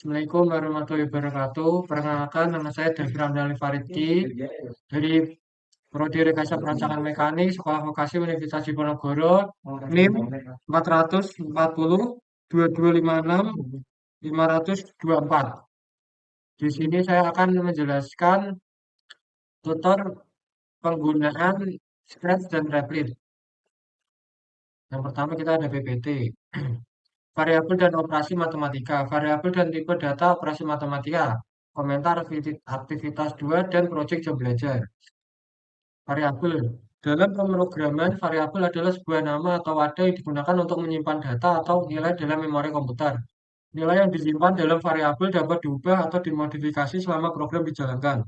Assalamualaikum warahmatullahi wabarakatuh. Perkenalkan, nama saya Davi Ramdhani Faridki dari Prodi Rekayasa Perancangan Mekanik Sekolah Vokasi Universitas Diponegoro, NIM 440 2256 524. Di sini saya akan menjelaskan tutor penggunaan Scratch dan Replit. Yang pertama kita ada PPT. Variabel dan operasi matematika. Variabel dan tipe data operasi matematika. Komentar aktivitas 2 dan proyek jam belajar. Variabel. Dalam pemrograman, variabel adalah sebuah nama atau wadah yang digunakan untuk menyimpan data atau nilai dalam memori komputer. Nilai yang disimpan dalam variabel dapat diubah atau dimodifikasi selama program dijalankan.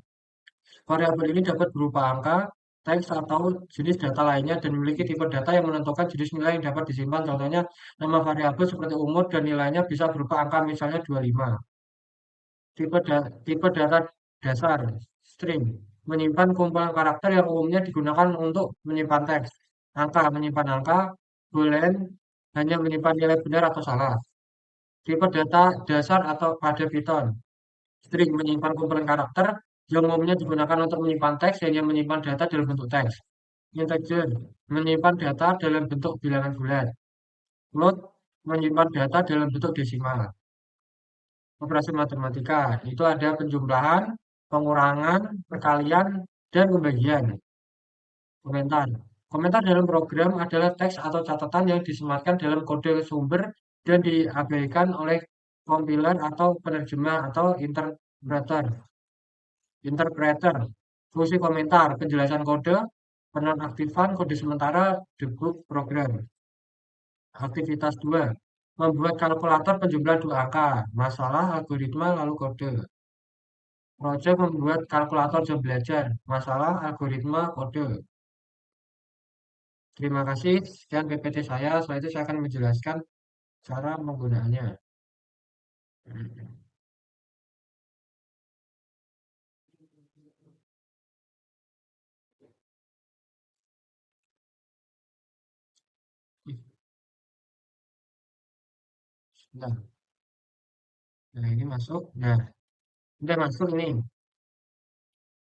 Variabel ini dapat berupa angka, teks, atau jenis data lainnya dan memiliki tipe data yang menentukan jenis nilai yang dapat disimpan. Contohnya, nama variabel seperti umur dan nilainya bisa berupa angka misalnya 25. Tipe data dasar, string, menyimpan kumpulan karakter yang umumnya digunakan untuk menyimpan teks. Angka, menyimpan angka, boolean, hanya menyimpan nilai benar atau salah. Tipe data dasar atau pada Python, string, menyimpan kumpulan karakter yang umumnya digunakan untuk menyimpan teks, hanya menyimpan data dalam bentuk teks. Integer, menyimpan data dalam bentuk bilangan bulat. Float, menyimpan data dalam bentuk desimal. Operasi matematika itu ada penjumlahan, pengurangan, perkalian, dan pembagian. Komentar. Komentar dalam program adalah teks atau catatan yang disematkan dalam kode sumber dan diabaikan oleh kompiler atau penerjemah atau interpreter. Interpreter. Fungsi komentar, penjelasan kode, penonaktifan kode sementara, debug program. Aktivitas 2. Membuat kalkulator penjumlahan dua angka, masalah, algoritma, lalu kode. Project membuat kalkulator jam belajar, masalah, algoritma, kode. Terima kasih, sekian PPT saya. Setelah itu saya akan menjelaskan cara menggunakannya. Nah, nah ini masuk. Nah, udah masuk ini.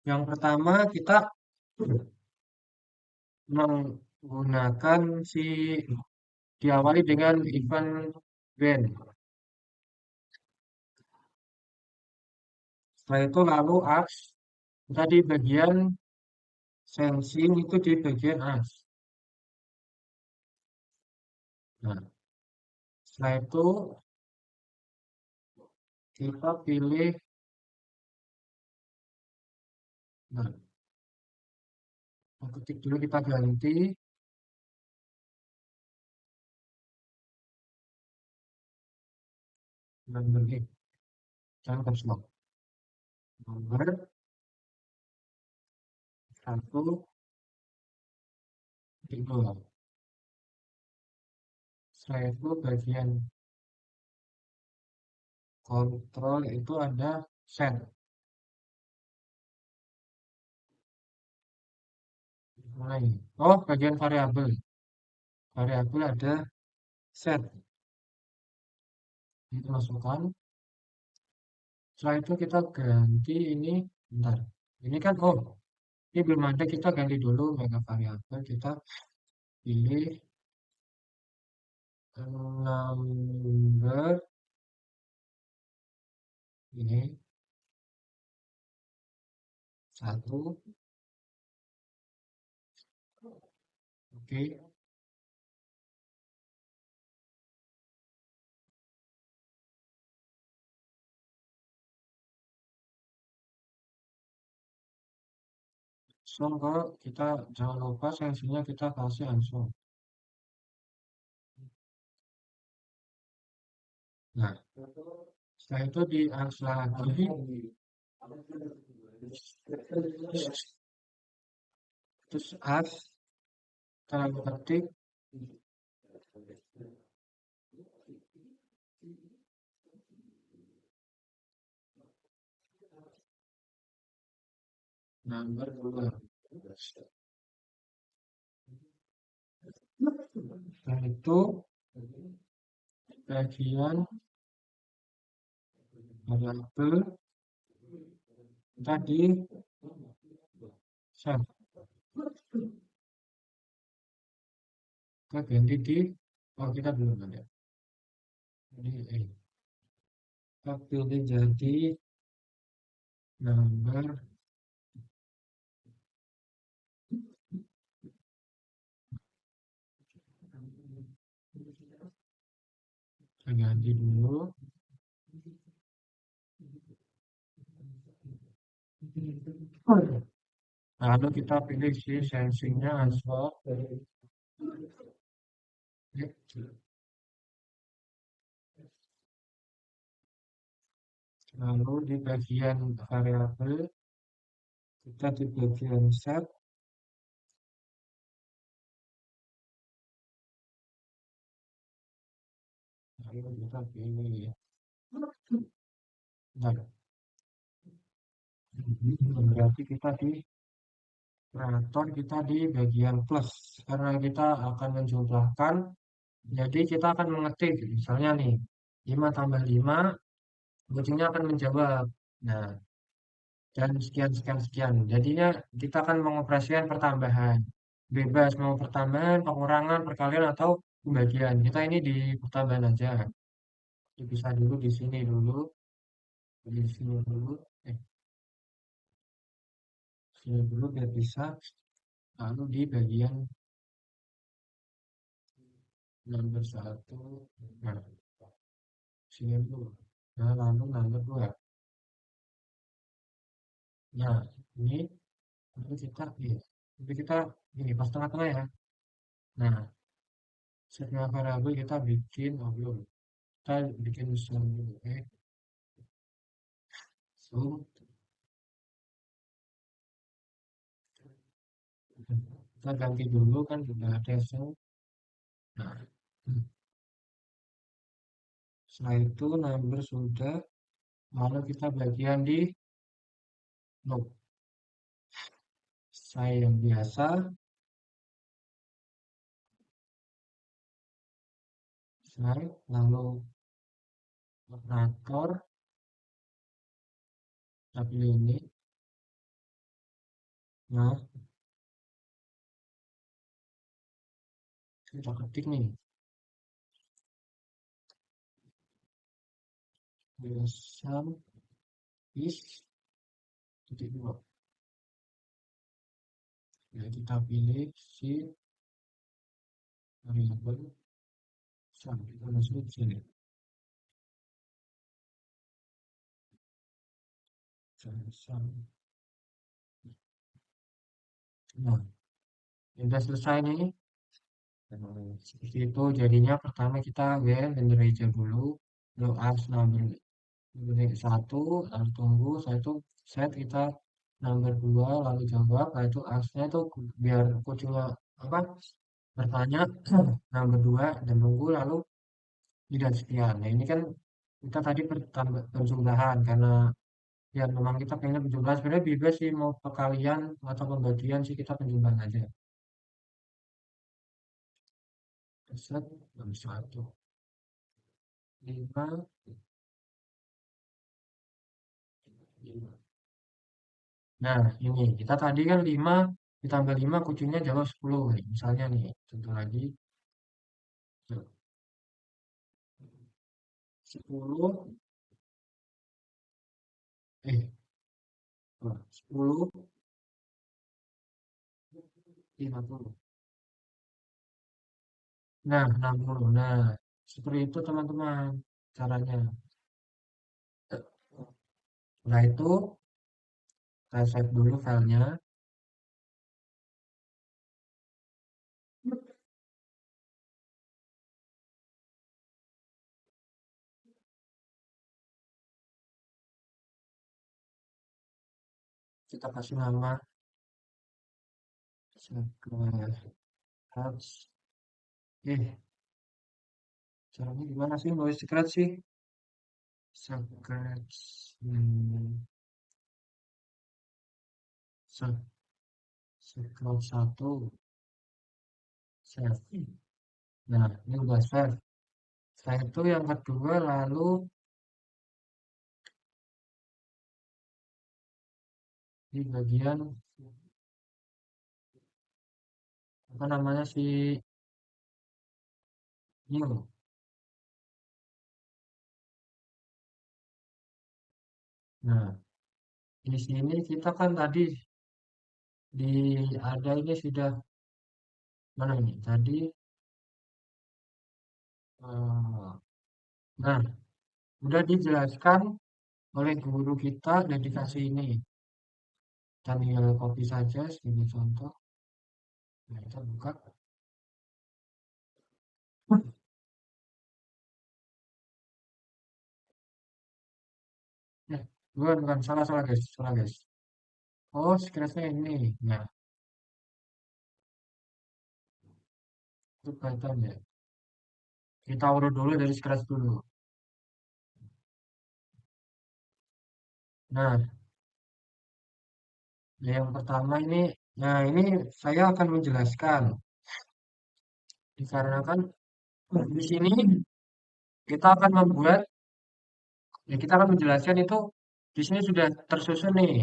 Yang pertama kita menggunakan diawali dengan event when. Setelah itu lalu as. Tadi bagian sensing itu di bagian as. Nah, setelah itu kita pilih, nah, ketik dulu kita ganti nomor ini, jangan caps lock. Nomor 1, 2. Setelah itu bagian kontrol itu ada set. Mulai. Oh, bagian variabel. Variabel ada set. Itu masukkan. Setelah itu kita ganti ini. Bentar. Ini kan, oh, ini belum ada. Kita ganti dulu mega variabel. Kita pilih number ini 1. Oke. Langsung ke kita jangan lupa sensinya kita kasih langsung. Nah, setelah itu di as lagi. Terus as kita ketik nomor 2. Setelah itu bagian variabel tadi set. Kita ganti di, oh kita belum ada. Ini kita pilih jadi number, kita ganti dulu. Lalu kita pilih si sensingnya asal. Lalu di bagian variabel, kita di bagian set, lalu kita pilih. Nah, berarti kita di operator kita di bagian plus karena kita akan menjumlahkan, jadi kita akan mengetik misalnya nih 5 tambah 5 ujungnya akan menjawab, nah dan sekian sekian sekian, jadinya kita akan mengoperasikan pertambahan bebas mau pertambahan pengurangan perkalian atau pembagian, kita ini di pertambahan aja. Bisa dulu di sini dulu, di sini dulu, eh sini dulu biar bisa, lalu di bagian nomor satu, nah sini dulu, nah lalu nomor dua, nah ini nanti kita nanti kita ini pas tengah-tengah ya, nah setelah variabel kita bikin, oh belum, kita bikin zoom dulu, zoom, kita ganti dulu kan sudah ada zoom, nah setelah itu number sudah, lalu kita bagian di loop saya yang biasa, saya lalu operator tapi ini, nah kita ketik nih sum is titik dua, ya kita pilih si variabel sum, kita masuk ke sini sum. Nah sudah selesai nih. Seperti itu jadinya pertama kita generator dulu low as number satu, lalu tunggu saya itu set kita number dua, lalu jawab, lalu itu asnya itu biar kucingnya apa bertanya number dua dan tunggu lalu tidak sekian. Nah ini kan kita tadi penjumlahan karena ya memang kita pengen penjumlahan, sebenarnya bebas sih mau perkalian atau pembagian sih, kita penjumlahan aja. Set nomor satu, 5, 5. Nah, ini kita tadi kan 5 ditambah 5 kucingnya jawab 10 nih. Misalnya nih, contoh lagi. Tuh, 10 eh 10 50. Nah, 60. Nah, seperti itu teman-teman caranya. Nah, itu saya save dulu filenya. Kita kasih nama Scratch. Caranya gimana sih nulis Scratch sih? Scratch. Scratch satu. Save. Nah, ini udah save. Setelah itu yang kedua lalu di bagian apa namanya si new. Nah, di sini kita kan tadi di ada ini sudah mana ini? Tadi eh, nah, udah dijelaskan oleh guru kita dan dikasih ini. Kita tinggal copy saja sebagai contoh. Nah, kita buka. Nah, bukan, salah, salah guys, salah guys. Oh, scratch-nya ini. Nah, itu Python ya. Kita urut dulu dari scratch dulu. Nah, yang pertama ini, nah ini saya akan menjelaskan. Dikarenakan di sini kita akan membuat, ya kita akan menjelaskan itu di sini sudah tersusun nih.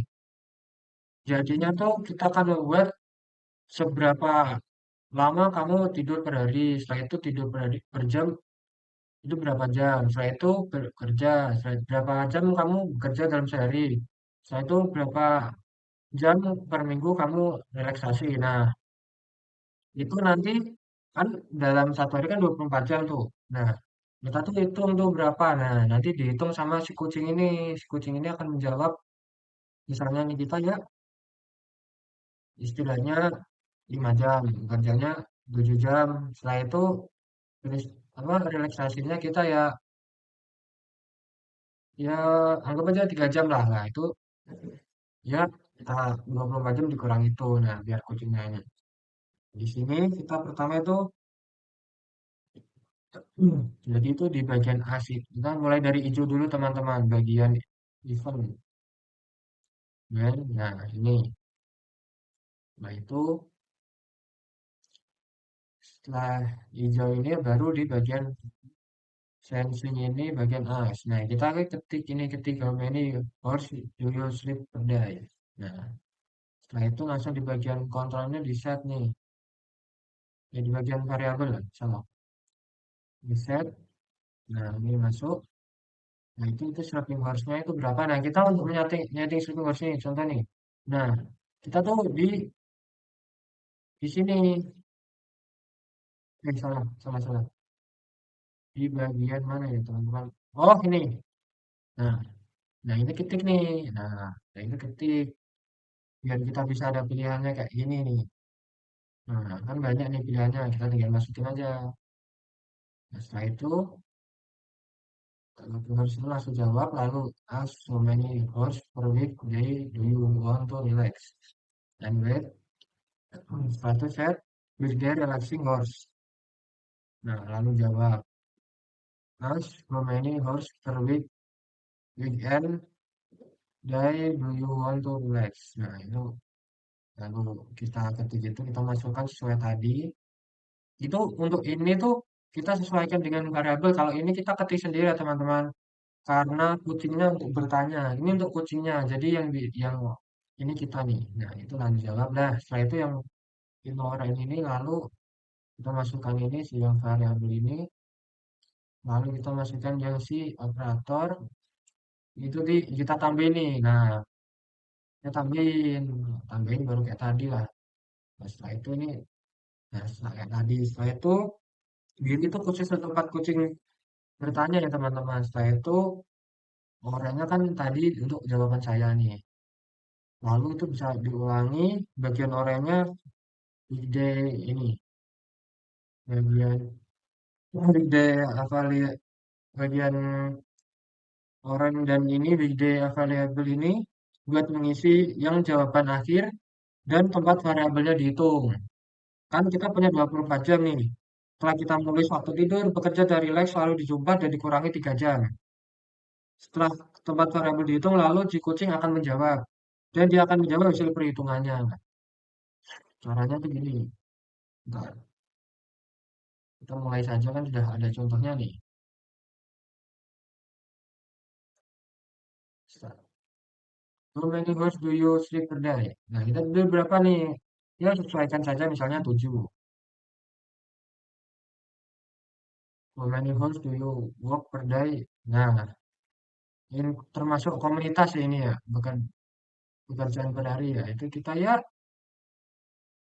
Jadinya tuh kita akan membuat seberapa lama kamu tidur per hari. Setelah itu tidur per hari, per jam itu berapa jam. Setelah itu bekerja. Setelah berapa jam kamu bekerja dalam sehari. Setelah itu berapa jam per minggu kamu relaksasi. Nah, itu nanti kan dalam satu hari kan 24 jam tuh. Nah, kita tuh hitung tuh berapa. Nah, nanti dihitung sama si kucing ini. Si kucing ini akan menjawab, misalnya nih kita ya istilahnya 5 jam, kerjanya 7 jam. Setelah itu terus apa relaksasinya kita ya ya anggap aja 3 jam lah. Nah, itu ya kita 24 jam dikurang itu. Nah, biar kucingnya ini. Di sini kita pertama itu jadi itu di bagian asid. Kita mulai dari hijau dulu teman-teman, bagian event. Nah, ini. Nah, itu setelah hijau ini baru di bagian sensing ini bagian as. Nah, kita ketik ini ketik how many hours do you sleep per day. Nah, setelah itu langsung di bagian kontrolnya di set nih. Ya, di bagian variabel, salah. Di set. Nah, ini masuk. Nah, itu sleeping hours-nya itu berapa. Nah, kita untuk nyeting sleeping hours nih, contoh nih. Nah, kita tuh di sini. Salah, salah, salah. Di bagian mana ya, teman-teman? Oh, ini. Nah, nah ini ketik nih. Nah ini ketik. Biar kita bisa ada pilihannya kayak gini nih. Nah, kan banyak nih pilihannya. Kita tinggal masukin aja. Nah, setelah itu, kalau harus itu langsung jawab. Lalu, ask so many hours per week day do you want to relax? And wait, setelah itu set with their relaxing hours. Nah, lalu jawab, ask so many hours per week weekend day do you want to relax? Nah, itu lalu kita ketik itu kita masukkan sesuai tadi. Itu untuk ini tuh kita sesuaikan dengan variabel. Kalau ini kita ketik sendiri ya teman-teman. Karena kucingnya untuk bertanya. Ini untuk kucingnya. Jadi yang ini kita nih. Nah, itu lalu jawab. Nah, setelah itu yang orang ini lalu kita masukkan ini si yang variabel ini. Lalu kita masukkan yang si operator. Itu kita tambahin nih. Nah, kita tambahin baru kayak tadi lah. Nah, setelah itu ini, nah setelah kayak tadi, setelah itu biar itu khusus untuk tempat kucing bertanya ya teman-teman. Setelah itu orangnya kan tadi untuk jawaban saya nih. Lalu itu bisa diulangi bagian orangnya ide ini. Bagian ide bagian orang dan ini ide variabel ini buat mengisi yang jawaban akhir dan tempat variabelnya dihitung. Kan kita punya 24 jam nih. Setelah kita menulis waktu tidur, bekerja dari relax selalu dijumpa dan dikurangi 3 jam. Setelah tempat variabel dihitung, lalu si kucing akan menjawab. Dan dia akan menjawab hasil perhitungannya. Caranya tuh gini. Bentar, kita mulai saja kan sudah ada contohnya nih. How many hours do you sleep per day? Nah, kita tidur berapa nih? Ya, sesuaikan saja misalnya 7. How many hours do you work per day? Nah, ini termasuk komunitas ya ini ya, bukan pekerjaan per hari ya. Itu kita ya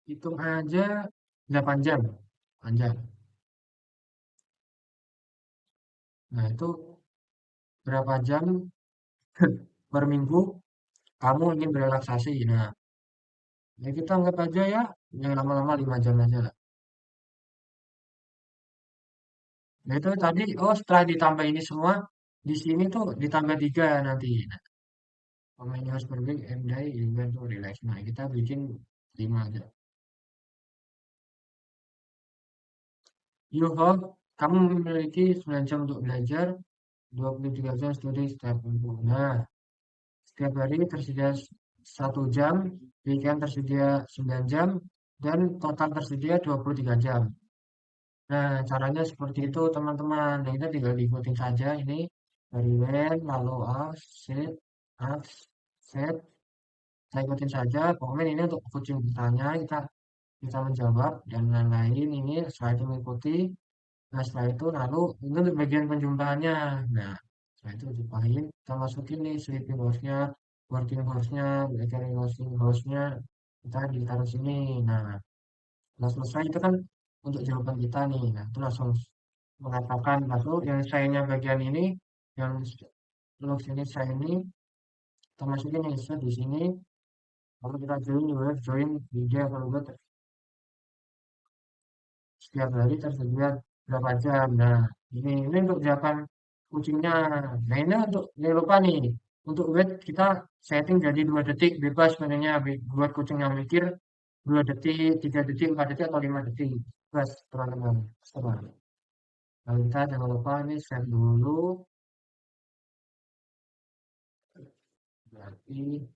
hitung aja 8 jam. 8 jam. Nah, itu berapa jam per minggu kamu ingin berrelaksasi. Nah, ya kita anggap aja ya, yang lama-lama 5 jam aja lah. Nah, itu tadi, oh setelah ditambah ini semua, di sini tuh ditambah 3 nanti. Nah, how many hours per week and day you going to relax. Nah, kita bikin 5 aja. You have, kamu memiliki 9 jam untuk belajar, 23 jam studi setiap minggu. Nah, setiap hari tersedia 1 jam, weekend tersedia 9 jam, dan total tersedia 23 jam. Nah, caranya seperti itu teman-teman. Nah, kita tinggal diikutin saja ini dari when, lalu ask, set, ask, set. Saya ikutin saja. Komen ini untuk kucing bertanya, kita bisa menjawab dan lain-lain. Ini setelah itu mengikuti. Nah, setelah itu lalu ini untuk bagian penjumpaannya. Nah, setelah itu jumpain, kita masukin nih sleeping house-nya, working house-nya, recurring house-nya, kita ditaruh sini. Nah, setelah selesai itu kan untuk jawaban kita nih. Nah, itu langsung mengatakan lalu yang saya bagian ini, yang log sini saya ini, kita masukin nih set di sini. Kalau kita join, join media kalau buat setiap hari tersedia berapa jam. Nah, ini untuk jawaban kucingnya. Nah, ini untuk ini lupa nih. Untuk wait kita setting jadi 2 detik bebas sebenarnya buat kucing yang mikir 2 detik, 3 detik, 4 detik atau 5 detik. Bebas teman-teman. Coba. Nah, kita jangan lupa ini save dulu. Berarti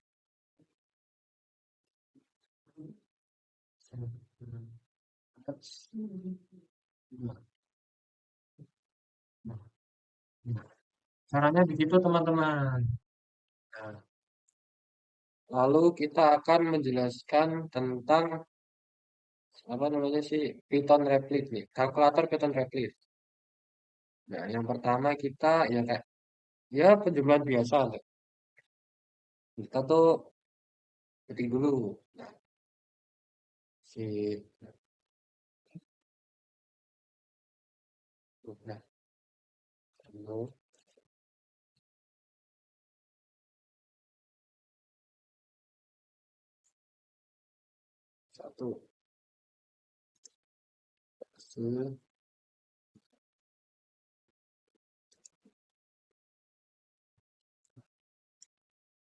save dulu. Nah, nah, nah. Caranya begitu teman-teman. Nah, lalu kita akan menjelaskan tentang apa namanya sih Python Replit nih, kalkulator Python Replit. Nah, yang pertama kita ya kayak ya penjumlahan biasa lah. Kita tuh ketik dulu. Nah, si nah, dulu satu se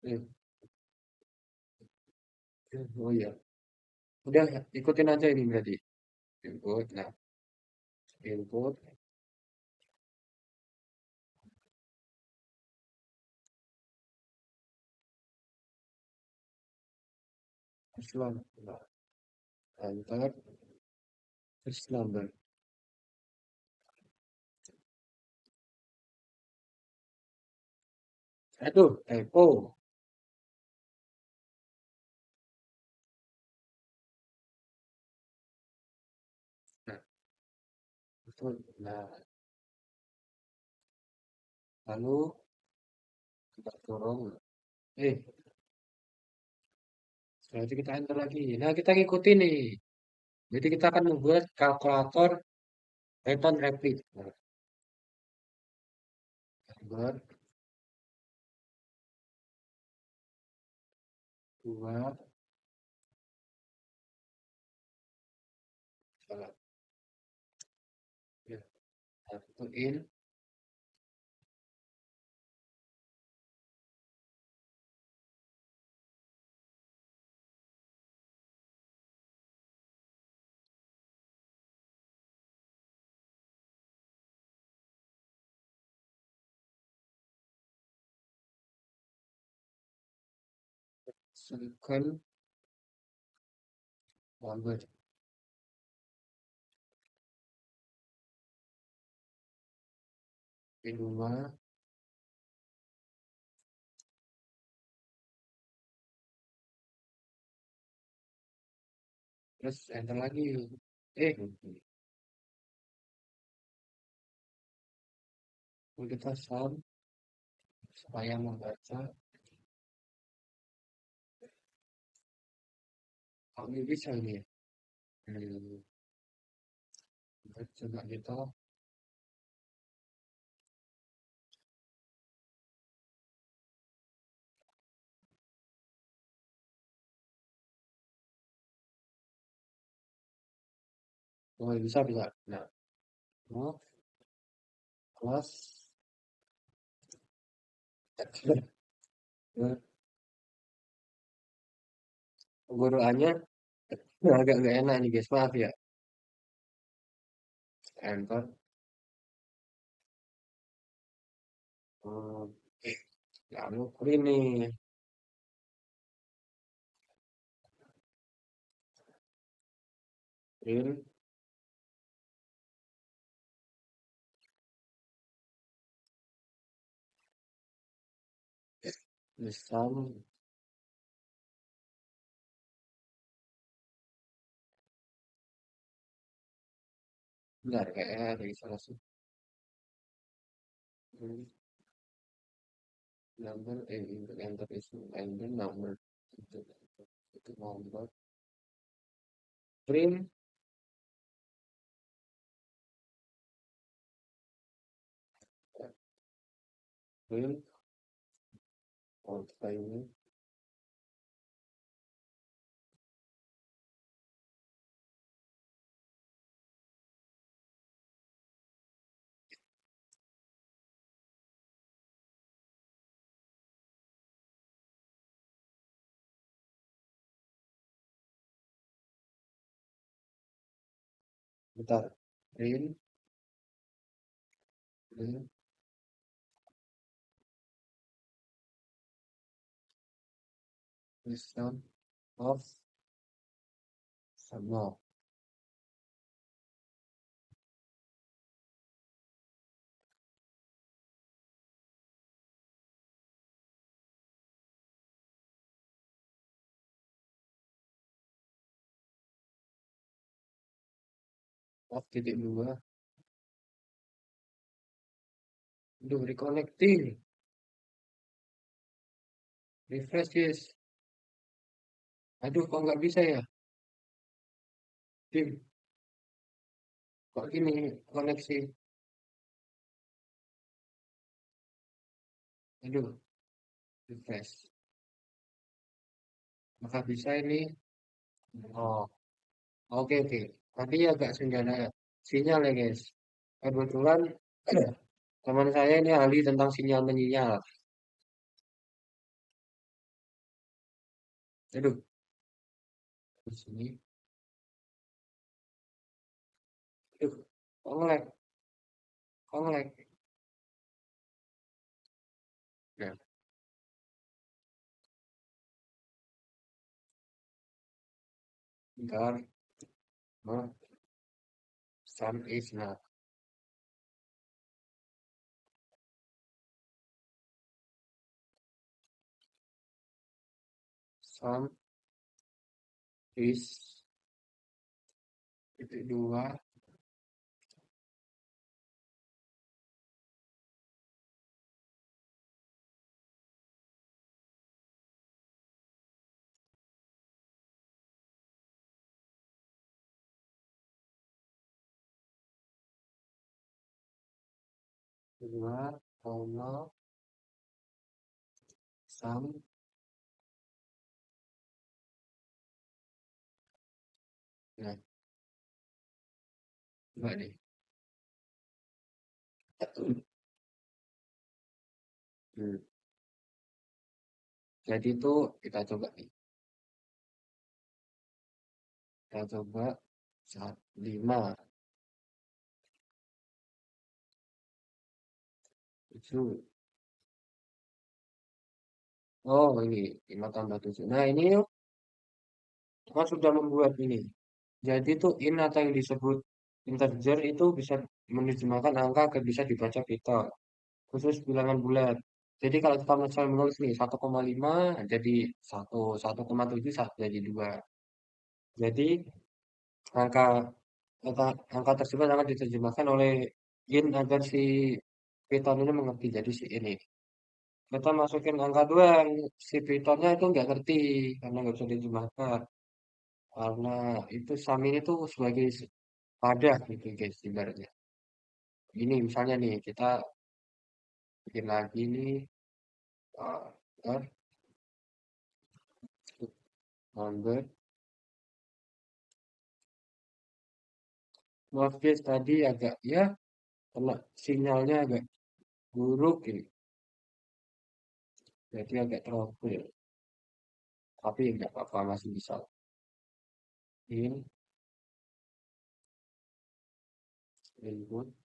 eh, oh iya, udah ikutin aja ini berarti input. Nah, input Islam. Nah, enter Islam. Aduh, typo. Nah, itu. Nah, lalu kita turun. Eh, setelah itu kita enter lagi. Nah, kita ngikutin nih. Jadi kita akan membuat kalkulator Python Rapid. Nah, buat dua, salah, ya, satu in, circle, number, in dua, terus enter lagi. Eh, kita sum supaya membaca. Kok ini bisa ini ya? Hmm, coba kita. Oh, bisa bisa. Nah, oh, kelas. Nah, penggunaannya agak nggak enak nih guys, maaf ya. Enter. Hmm, lalu print nih. Print. Sum. Bentar, kayaknya ada salah sih. Hmm, number, enter is enter number. Itu nomor. Print. Print. Oh, ini. Bentar. Print. Print. List of semua. Of titik dua. Aduh, reconnecting. Refresh, yes. Aduh, kok nggak bisa ya? Dim, kok gini koneksi? Aduh, refresh. Maka bisa ini. Oh, oke oke. Tadi agak senjata sinyal ya guys. Kebetulan teman saya ini ahli tentang sinyal menyinyal. Aduh, di sini. Aduh, kok nge-lag? Kok nge-lag? Nah, bentar. Oh, some is not. Some is titik dua. Dua, koma, some. Nah, coba deh. Hmm. Jadi itu kita coba nih. Kita coba saat 5, 7. Oh, ini 5 tambah 7. Nah, ini yuk, kan sudah membuat ini. Jadi itu in atau yang disebut integer itu bisa menerjemahkan angka agar bisa dibaca pita, khusus bilangan bulat. Jadi kalau kita misalnya menulis nih 1,5 jadi 1, 1,7 jadi 2. Jadi Angka, angka tersebut akan diterjemahkan oleh Yin agar si Python ini mengerti. Jadi si ini. Kita masukin angka 2 yang si Pythonnya itu nggak ngerti karena nggak bisa diterjemahkan. Karena itu sum ini tuh sebagai wadah gitu guys ibaratnya. Ini misalnya nih kita bikin lagi nih uh, number. Maaf guys tadi agak ya kena sinyalnya agak buruk ini. Jadi agak trouble. Tapi nggak apa-apa masih bisa. In input.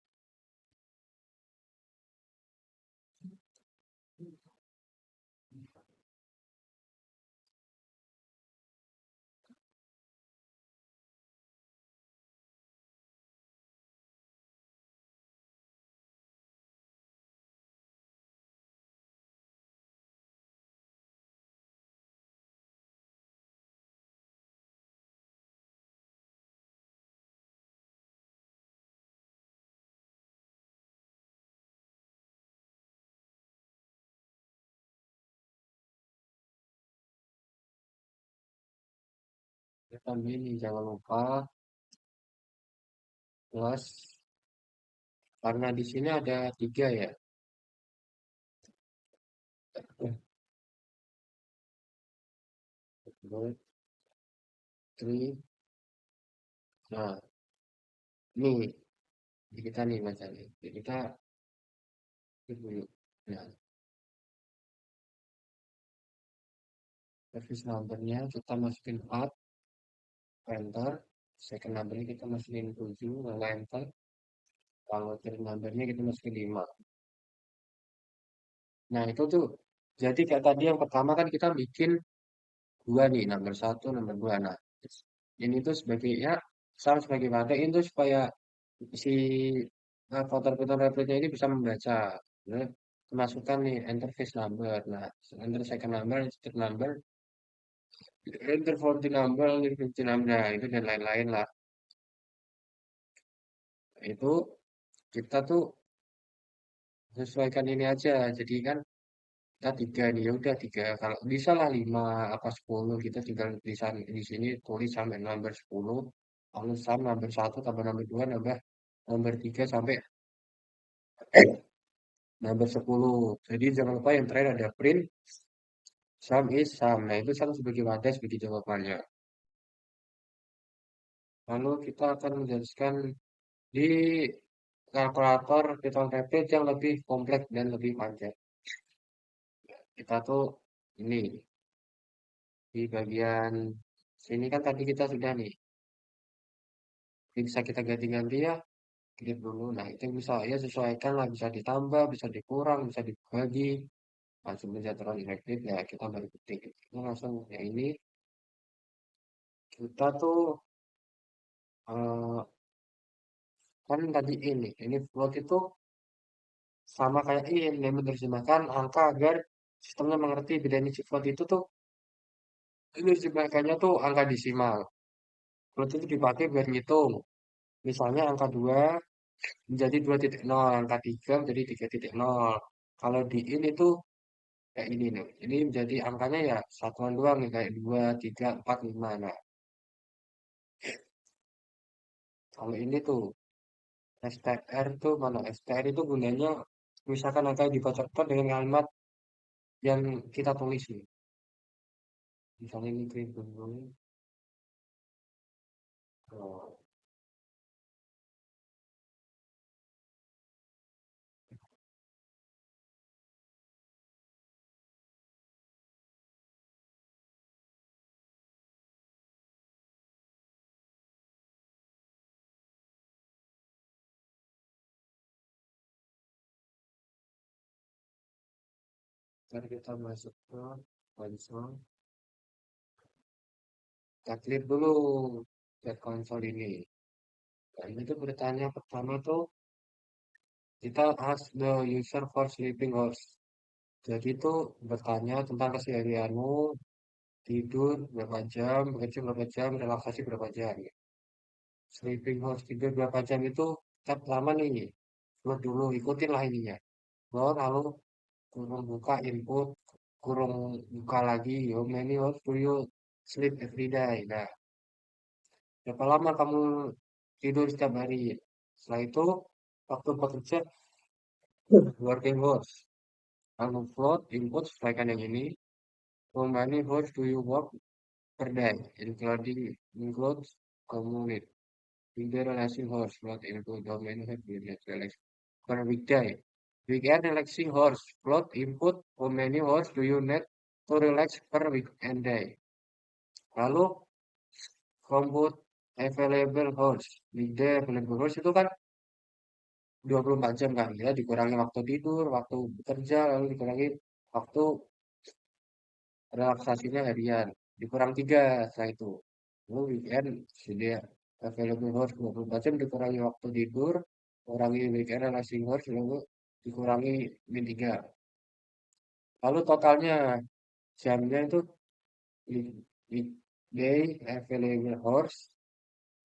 Kita ini jangan lupa plus karena di sini ada 3 ya. Dua, three. Nah, ini di kita nih Mas Ali. Jadi kita klik dulu. Nah, service numbernya kita masukin 4, enter. Second numbernya kita masukin 7, lalu enter. Kalau third numbernya kita masukin 5. Nah, itu tuh. Jadi kayak tadi yang pertama kan kita bikin 2 nih, nomor 1, nomor 2. Nah, ini tuh sebagai ya, sama sebagai wadah itu supaya si voter-voter repliknya ini bisa membaca. Nah, masukkan nih enter face number. Nah, enter second number, third number, enter 40 number, enter 50 number, nah, itu dan lain-lain lah. Itu kita tuh sesuaikan ini aja. Jadi kan kita 3 nih, ya udah 3. Kalau bisa lah 5 apa 10 kita tinggal di sini tulis sampai number 10. Lalu sum number 1 tambah number 2 nambah number 3 sampai number 10. Jadi jangan lupa yang terakhir ada print sum is sum. Nah, itu sama sebagai wadah sebagai jawabannya. Lalu kita akan menjelaskan di kalkulator Python Rapid yang lebih kompleks dan lebih panjang. Kita tuh ini di bagian sini kan tadi kita sudah nih. Ini bisa kita ganti-ganti ya. Klik dulu. Nah, itu bisa ya sesuaikan lah. Bisa ditambah, bisa dikurang, bisa dibagi. Langsung bisa terus efektif ya kita baru ketik. Ini langsung ya ini kita tuh eh, kan tadi ini float itu sama kayak ini yang menerjemahkan angka agar sistemnya mengerti bedanya si float itu tuh menerjemahkannya tuh angka desimal. Float itu dipakai buat ngitung. Misalnya angka 2 menjadi 2,0, angka 3 menjadi 3,0. Kalau di ini tuh kayak ini nih. Ini menjadi angkanya ya satuan doang nih kayak 2, 3, 4, 5. Nah, kalau ini tuh STR tuh mana? STR itu gunanya misalkan angka yang dibacakan dengan kalimat yang kita tulis nih. Misalnya ini klik dulu. Oh, ntar kita masuk ke konsol. Kita klik dulu ke konsol ini. Dan itu bertanya pertama tuh kita ask the user for sleeping hours. Jadi itu bertanya tentang keseharianmu, tidur berapa jam, bekerja berapa jam, relaksasi berapa jam. Sleeping horse tidur berapa jam itu tab pertama nih. Buat dulu ikutin lah ininya. Lalu kurung buka input, kurung buka lagi. How many hours do you sleep every day? Nah, berapa lama kamu tidur setiap hari? Setelah itu waktu bekerja working hours. Lalu float input sesuaikan yang ini. How many hours do you work per day? Including includes commute. Weekday relaxing horse, plot input domain have unit relax per weekday. Weekend relaxing horse, plot input how many horse do you need to relax per weekend day. Lalu compute available horse. Weekday available horse itu kan 24 jam kan ya, dikurangi waktu tidur, waktu bekerja, lalu dikurangi waktu relaksasinya harian. Dikurang 3 setelah itu. Lalu weekend sudah available hours 24 jam dikurangi waktu tidur, kurangi weekend relaxing hours, lalu dikurangi min 3. Lalu totalnya jamnya itu weekday available hours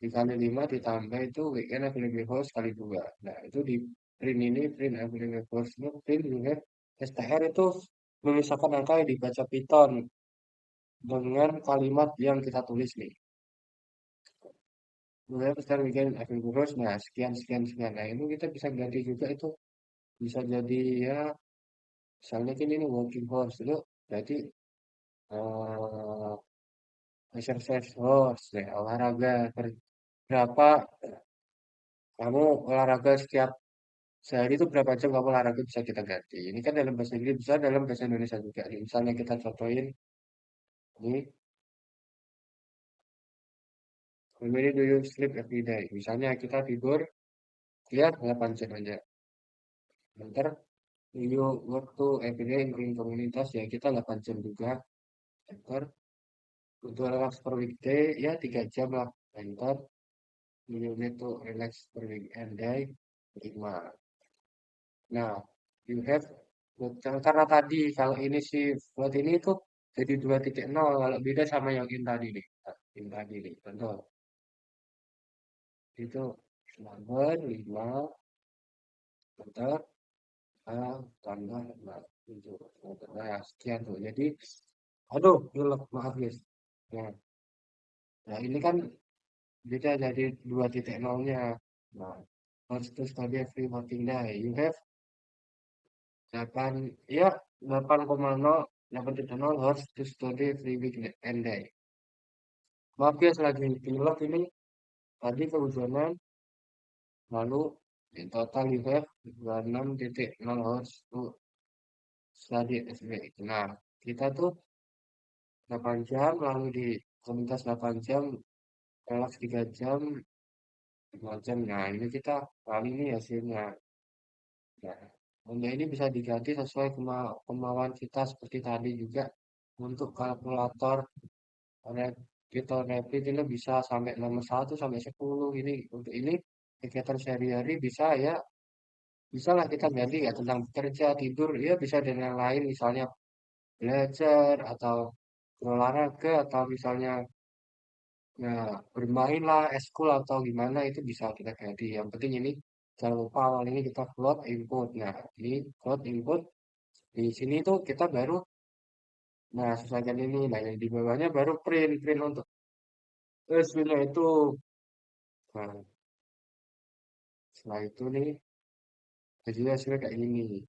dikali 5 ditambah itu weekend available hours kali 2. Nah, itu di print ini, print available hours ini, print juga STR itu memisahkan angka yang dibaca Python dengan kalimat yang kita tulis nih. Mulai besar bikin akun kurus, nah sekian sekian sekian. Nah itu kita bisa ganti juga itu bisa jadi ya misalnya kan ini working horse itu berarti eh exercise horse ya olahraga berapa kamu olahraga setiap sehari itu berapa jam kamu olahraga bisa kita ganti. Ini kan dalam bahasa Inggris bisa dalam bahasa Indonesia juga. Nih, misalnya kita contohin ini how many do you sleep every day? Misalnya kita tidur ya 8 jam aja. Bentar you work to everyday in komunitas ya kita 8 jam juga. Enter untuk relax per weekday ya 3 jam lah. Enter you need to relax per weekend day 5. Nah, you have karena tadi kalau ini sih buat ini tuh jadi 2.0 kalau beda sama yang ini tadi nih. Nah, ini tadi nih, contoh itu number 5 enter tambah 7. Nah, sekian tuh. Jadi, aduh, gelap, maaf guys. Nah, nah ini kan bisa jadi 2.0-nya. Nah, harus to study every working day. You have 8, ya 8,0, 8.0 harus to study every week and day. Maaf ya, selagi pilot ini tadi kehujanan, lalu in total you have 26.0 harus to study every week. Nah, kita tuh 8 jam, lalu di komunitas 8 jam, relax 3 jam, 5 jam. Nah, ini kita kali ini hasilnya. Nah, benda ini bisa diganti sesuai kemauan kita seperti tadi juga untuk kalkulator kita rapid ini bisa sampai nomor 1 sampai 10 ini untuk ini kegiatan sehari-hari bisa ya bisa lah kita ganti ya tentang kerja tidur ya bisa dan yang lain misalnya belajar atau berolahraga atau misalnya ya bermain lah eskul atau gimana itu bisa kita ganti yang penting ini jangan lupa awal ini kita plot input nah ini plot input di sini tuh kita baru nah sesuaikan ini nah yang di bawahnya baru print print untuk hasilnya itu nah setelah itu nih jadi hasilnya kayak ini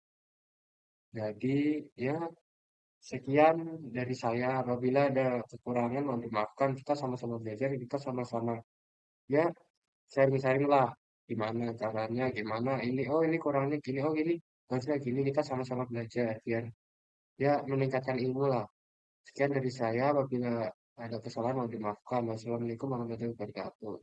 jadi ya sekian dari saya apabila ada kekurangan mohon dimaafkan kita sama-sama belajar kita sama-sama ya sharing-sharing lah gimana caranya gimana ini oh ini kurangnya gini oh gini harusnya gini kita sama-sama belajar biar ya meningkatkan ilmu lah sekian dari saya apabila ada kesalahan mohon dimaafkan wassalamualaikum warahmatullahi wabarakatuh